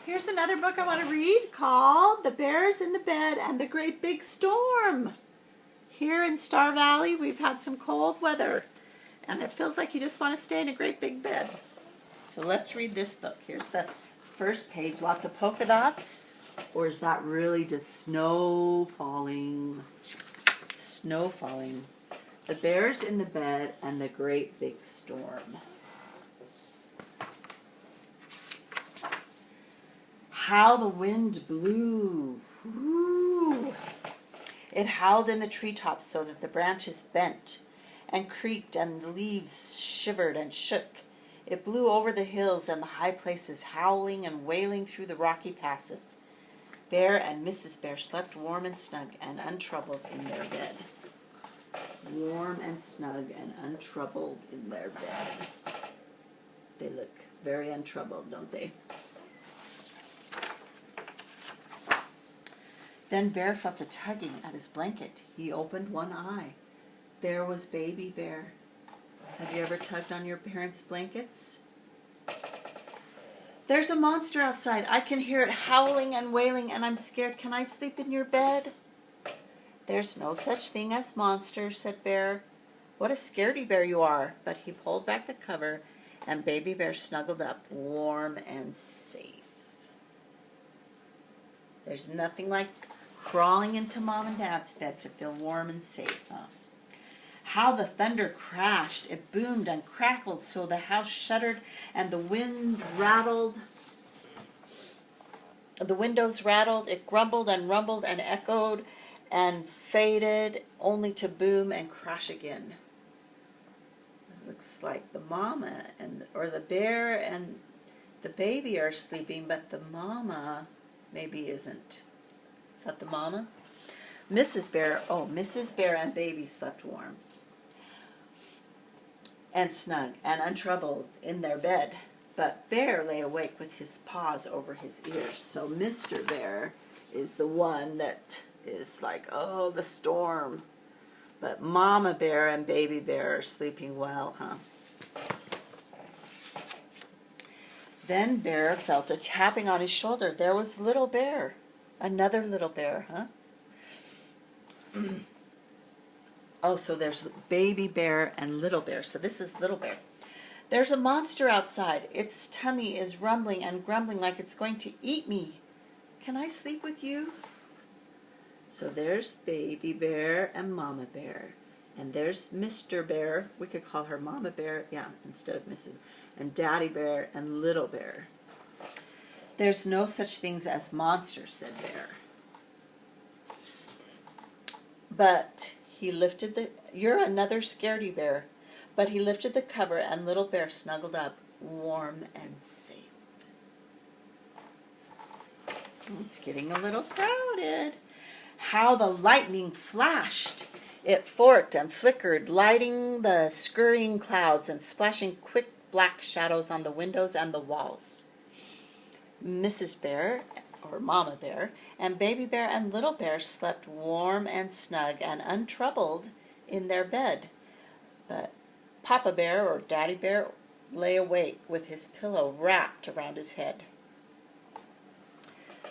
Here's another book I want to read called The Bears in the Bed and the Great Big Storm. Here in Star Valley, we've had some cold weather, and it feels like you just want to stay in a great big bed. So let's read this book. Here's the first page. Lots of polka dots. Or is that really just snow falling? Snow falling. The Bears in the Bed and the Great Big Storm. How the wind blew. Woo. It howled in the treetops so that the branches bent and creaked and the leaves shivered and shook. It blew over the hills and the high places, howling and wailing through the rocky passes. Bear and Mrs. Bear slept warm and snug and untroubled in their bed. Warm and snug and untroubled in their bed. They look very untroubled, don't they? Then Bear felt a tugging at his blanket. He opened one eye. There was Baby Bear. Have you ever tugged on your parents' blankets? There's a monster outside. I can hear it howling and wailing, and I'm scared. Can I sleep in your bed? There's no such thing as monsters, said Bear. What a scaredy bear you are. But he pulled back the cover, and Baby Bear snuggled up, warm and safe. There's nothing like crawling into Mom and Dad's bed to feel warm and safe, huh? How the thunder crashed. It boomed and crackled so the house shuddered and the wind rattled. The windows rattled. It grumbled and rumbled and echoed and faded, only to boom and crash again. It looks like the mama or the bear and the baby are sleeping, but the mama maybe isn't. Is that the mama? Mrs. Bear and baby slept warm and snug and untroubled in their bed. But Bear lay awake with his paws over his ears. So Mr. Bear is the one that is like, oh, the storm. But Mama Bear and Baby Bear are sleeping well, huh? Then Bear felt a tapping on his shoulder. There was Little Bear. Another Little Bear, huh? Oh, so there's Baby Bear and Little Bear. So this is Little Bear. There's a monster outside. Its tummy is rumbling and grumbling like it's going to eat me. Can I sleep with you? So there's Baby Bear and Mama Bear. And there's Mr. Bear. We could call her Mama Bear, yeah, instead of Mrs. And Daddy Bear and Little Bear. There's no such things as monsters, said Bear. But he lifted you're another scaredy bear. But he lifted the cover and Little Bear snuggled up, warm and safe. It's getting a little crowded. How the lightning flashed. It forked and flickered, lighting the scurrying clouds and splashing quick black shadows on the windows and the walls. Mrs. Bear, or Mama Bear, and Baby Bear and Little Bear slept warm and snug and untroubled in their bed. But Papa Bear, or Daddy Bear, lay awake with his pillow wrapped around his head.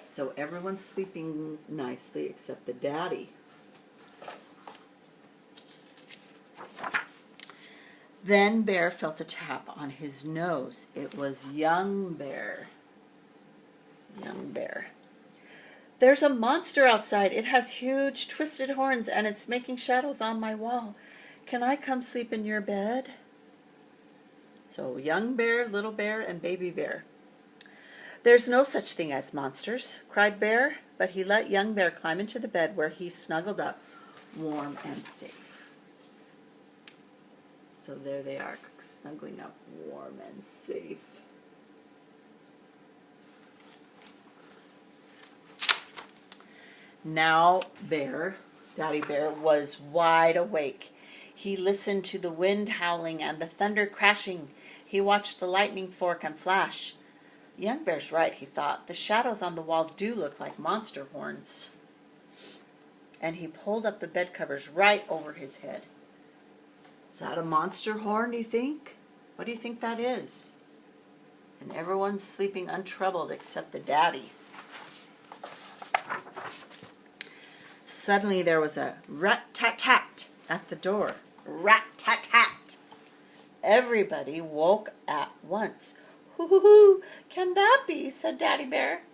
So everyone's sleeping nicely except the daddy. Then Bear felt a tap on his nose. It was Young Bear. Young Bear. There's a monster outside. It has huge twisted horns and it's making shadows on my wall. Can I come sleep in your bed? So Young Bear, Little Bear, and Baby Bear. There's no such thing as monsters, cried Bear, but he let Young Bear climb into the bed where he snuggled up, warm and safe. So there they are, snuggling up, warm and safe. Now Bear, Daddy Bear, was wide awake. He listened to the wind howling and the thunder crashing. He watched the lightning fork and flash. Young Bear's right, he thought. The shadows on the wall do look like monster horns. And he pulled up the bed covers right over his head. Is that a monster horn, do you think? What do you think that is? And everyone's sleeping untroubled except the daddy. Suddenly there was a rat-tat-tat at the door. Rat-tat-tat. Everybody woke at once. "Hoo-hoo-hoo, can that be?" said Daddy Bear.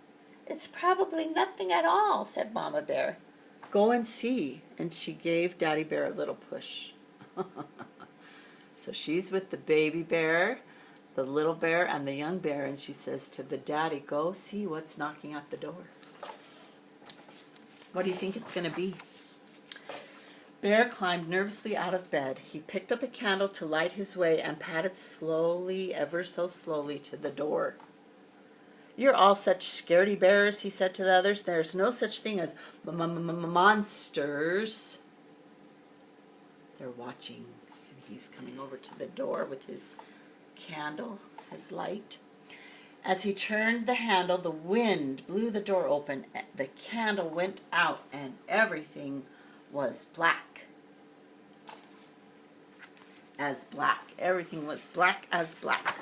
"It's probably nothing at all," said Mama Bear. "Go and see." And she gave Daddy Bear a little push. So she's with the baby bear, the little bear, and the young bear, and she says to the daddy, "Go see what's knocking at the door." What do you think it's going to be? Bear climbed nervously out of bed. He picked up a candle to light his way and padded slowly, ever so slowly, to the door. "You're all such scaredy bears," he said to the others. "There's no such thing as monsters." They're watching, and he's coming over to the door with his candle, his light. As he turned the handle, the wind blew the door open, the candle went out, and everything was black as black. Everything was black as black.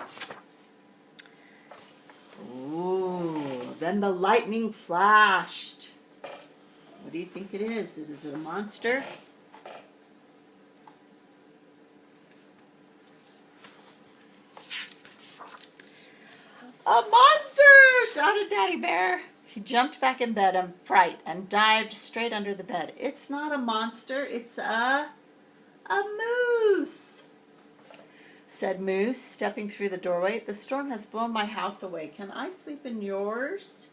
Ooh, then the lightning flashed. What do you think it is? Is it a monster? "A monster!" shouted Daddy Bear. He jumped back in bed in fright and dived straight under the bed. "It's not a monster, it's a moose," said Moose, stepping through the doorway. "The storm has blown my house away. Can I sleep in yours?"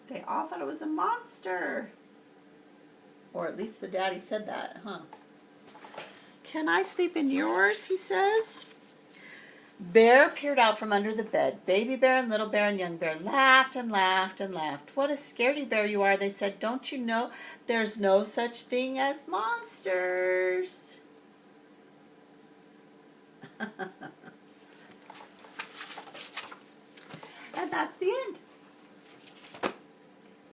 They all thought it was a monster. Or at least the daddy said that, huh? "Can I sleep in yours?" he says. Bear peered out from under the bed. Baby Bear and Little Bear and Young Bear laughed and laughed and laughed. "What a scaredy bear you are," they said. "Don't you know there's no such thing as monsters?" And that's the end.